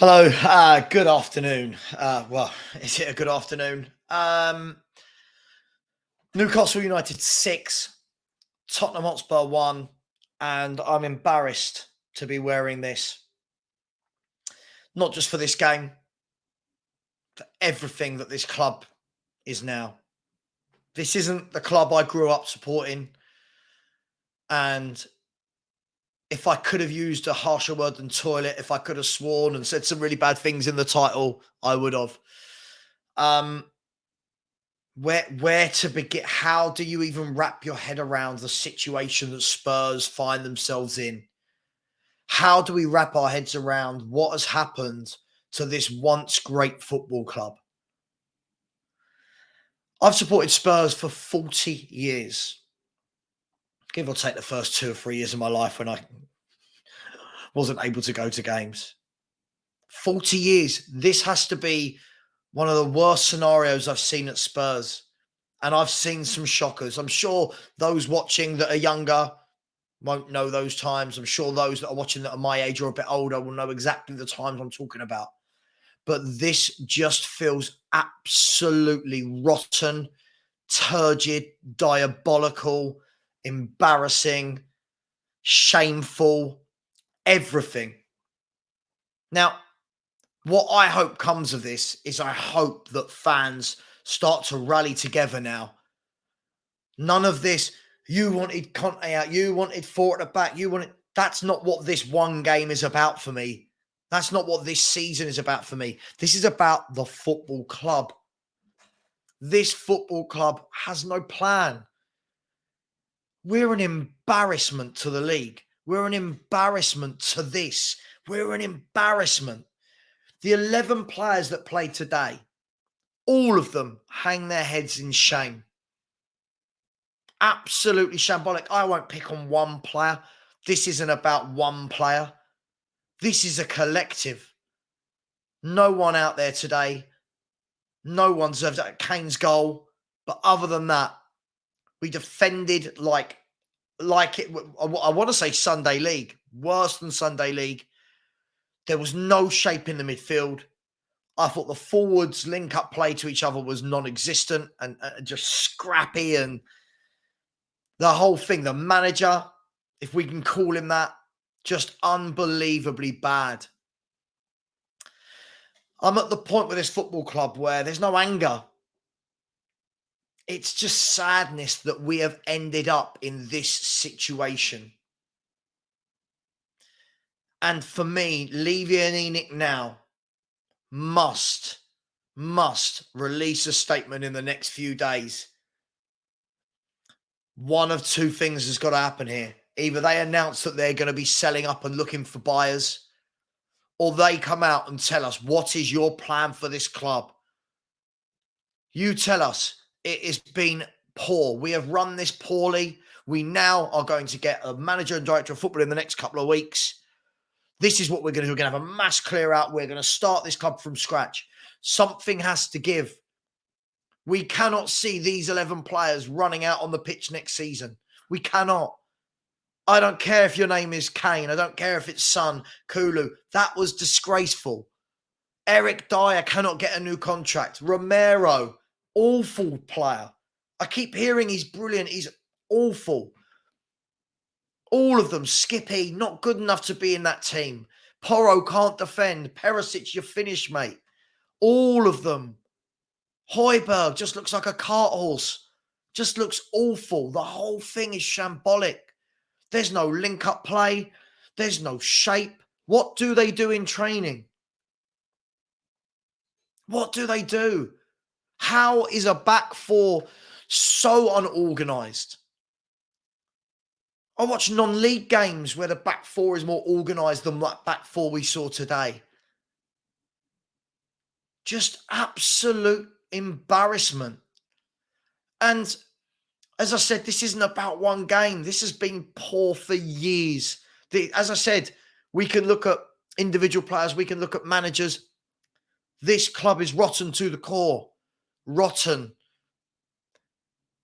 Hello, good afternoon. Well, is it a good afternoon? Newcastle United 6, Tottenham Hotspur 1, and I'm embarrassed to be wearing this. Not just for this game, for everything that this club is now. This isn't the club I grew up supporting, and if I could have used a harsher word than toilet, if I could have sworn and said some really bad things in the title, I would have. Um, where to begin? How do you even wrap your head around the situation that Spurs find themselves in? How do we wrap our heads around what has happened to this once great football club? I've supported Spurs for 40 years, give or take the first 2 or 3 years of my life when I wasn't able to go to games. 40 years. This has to be one of the worst scenarios I've seen at Spurs. And I've seen some shockers. I'm sure those watching that are younger won't know those times. I'm sure those that are watching that are my age or a bit older will know exactly the times I'm talking about. But this just feels absolutely rotten, turgid, diabolical, embarrassing, shameful, everything. Now, what I hope comes of this is I hope that fans start to rally together now. None of this, you wanted Conte out, you wanted Ford at the back, you wanted. That's not what this one game is about for me. That's not what this season is about for me. This is about the football club. This football club has no plan. We're an embarrassment to the league. We're an embarrassment to this. We're an embarrassment. The 11 players that played today, all of them hang their heads in shame. Absolutely shambolic. I won't pick on one player. This isn't about one player. This is a collective. No one out there today, no one deserves Kane's goal. But other than that, we defended like it. I want to say Sunday League, worse than Sunday League. There was no shape in the midfield. I thought the forwards link up play to each other was non-existent and just scrappy, and the whole thing, the manager, if we can call him that, just unbelievably bad. I'm at the point with this football club where there's no anger. It's just sadness that we have ended up in this situation. And for me, Levy and Enic now must release a statement in the next few days. One of two things has got to happen here. Either they announce that they're going to be selling up and looking for buyers, or they come out and tell us, what is your plan for this club? You tell us. It has been poor. We have run this poorly. We now are going to get a manager and director of football in the next couple of weeks. This is what we're going to do. We're going to have a mass clear out. We're going to start this club from scratch. Something has to give. We cannot see these 11 players running out on the pitch next season. We cannot. I don't care if your name is Kane. I don't care if it's Son, Kulu. That was disgraceful. Eric Dyer cannot get a new contract. Romero, awful player. I keep hearing he's brilliant. He's awful. All of them. Skippy, not good enough to be in that team. Porro can't defend. Perisic, you're finished, mate. All of them. Højbjerg just looks like a cart horse. Just looks awful. The whole thing is shambolic. There's no link-up play. There's no shape. What do they do in training? What do they do? How is a back four so unorganised? I watch non-league games where the back four is more organised than that back four we saw today. Just absolute embarrassment. And as I said, this isn't about one game. This has been poor for years. As I said, we can look at individual players. We can look at managers. This club is rotten to the core. Rotten.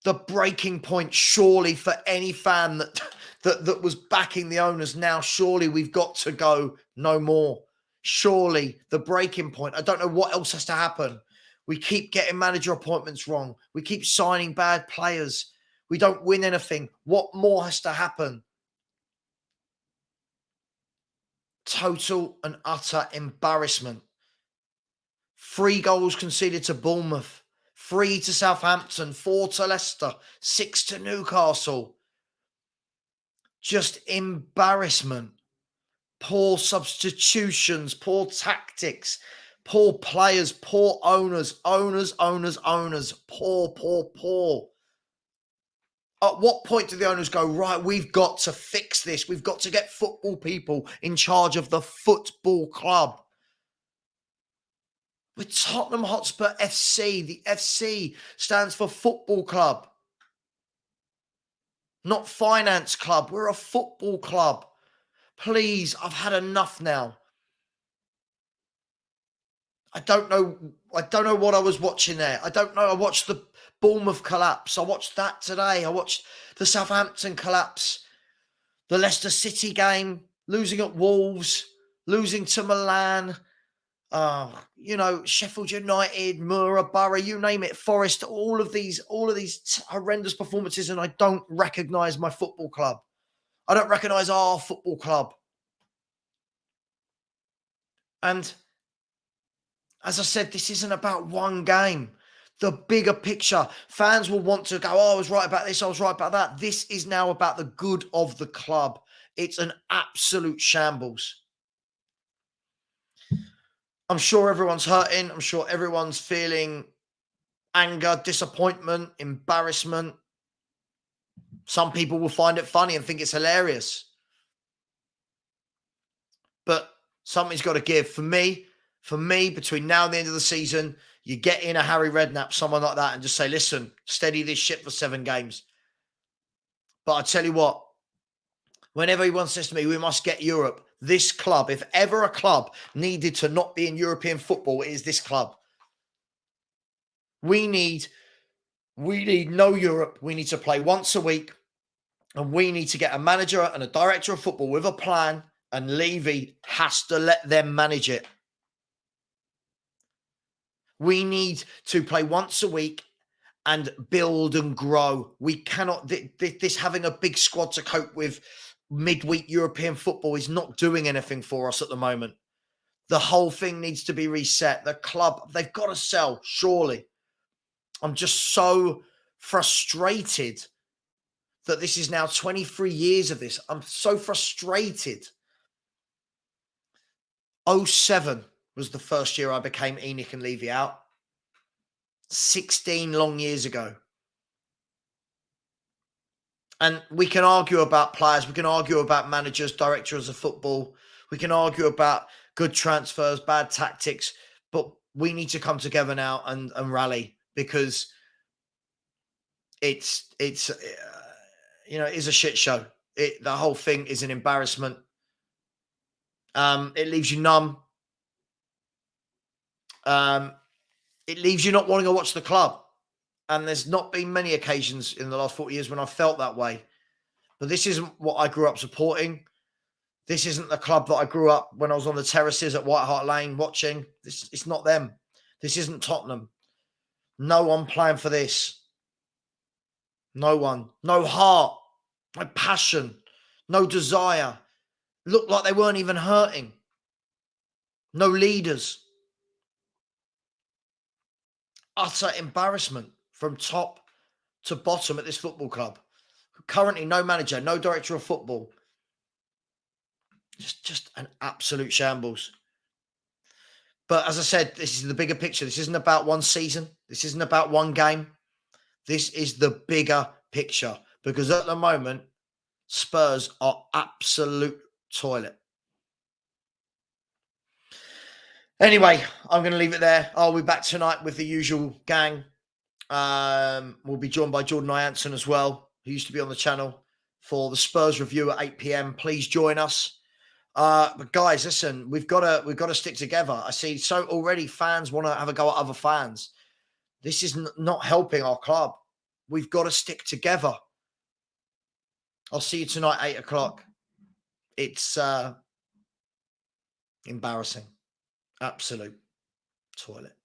The breaking point, surely, for any fan that was backing the owners now, surely we've got to go no more. surely the breaking point. I don't know what else has to happen. We keep getting manager appointments wrong. We keep signing bad players. We don't win anything. What more has to happen? Total and utter embarrassment. 3 goals conceded to Bournemouth, 3 to Southampton, 4 to Leicester, 6 to Newcastle. Just embarrassment. Poor substitutions, poor tactics, poor players, poor owners. Poor. At what point do the owners go, right, we've got to fix this. We've got to get football people in charge of the football club. With Tottenham Hotspur FC, the FC stands for football club, not finance club. We're a football club. Please, I've had enough now. I don't know what I was watching there. I don't know. I watched the Bournemouth collapse. I watched that today. I watched the Southampton collapse. The Leicester City game, losing at Wolves, losing to Milan. Sheffield United, Mura, Borough, you name it, Forest, all of these horrendous performances, and I don't recognise my football club. I don't recognise our football club. And as I said, this isn't about one game. The bigger picture. Fans will want to go, I was right about this, I was right about that. This is now about the good of the club. It's an absolute shambles. I'm sure everyone's hurting. I'm sure everyone's feeling anger, disappointment, embarrassment. Some people will find it funny and think it's hilarious. But something's got to give. For me, between now and the end of the season, you get in a Harry Redknapp, someone like that, and just say, listen, steady this ship for 7 games. But I tell you what, whenever anyone says to me, we must get Europe, this club, if ever a club needed to not be in European football, it is this club. We need no Europe. We need to play once a week, and we need to get a manager and a director of football with a plan, and Levy has to let them manage it. We need to play once a week and build and grow. We cannot, this having a big squad to cope with midweek European football is not doing anything for us at the moment. The whole thing needs to be reset. The club, they've got to sell, surely. I'm just so frustrated that this is now 23 years of this. I'm so frustrated. 07 was the first year I became Enic and Levy out. 16 long years ago. And we can argue about players. We can argue about managers, directors of football. We can argue about good transfers, bad tactics. But we need to come together now and rally, because it is a shit show. The whole thing is an embarrassment. It leaves you numb. It leaves you not wanting to watch the club. And there's not been many occasions in the last 40 years when I felt that way. But this isn't what I grew up supporting. This isn't the club that I grew up when I was on the terraces at White Hart Lane watching. It's not them. This isn't Tottenham. No one playing for this. No one. No heart. No passion. No desire. Looked like they weren't even hurting. No leaders. Utter embarrassment from top to bottom at this football club. Currently, no manager, no director of football. Just an absolute shambles. But as I said, this is the bigger picture. This isn't about one season. This isn't about one game. This is the bigger picture. Because at the moment, Spurs are absolute toilet. Anyway, I'm going to leave it there. I'll be back tonight with the usual gang. We'll be joined by Jordan Ianson as well, who used to be on the channel, for the Spurs review at 8 p.m. Please join us. But guys, listen, we've got to stick together. I see so already fans want to have a go at other fans. This is not helping our club. We've got to stick together. I'll see you tonight, 8 o'clock. It's embarrassing. Absolute toilet.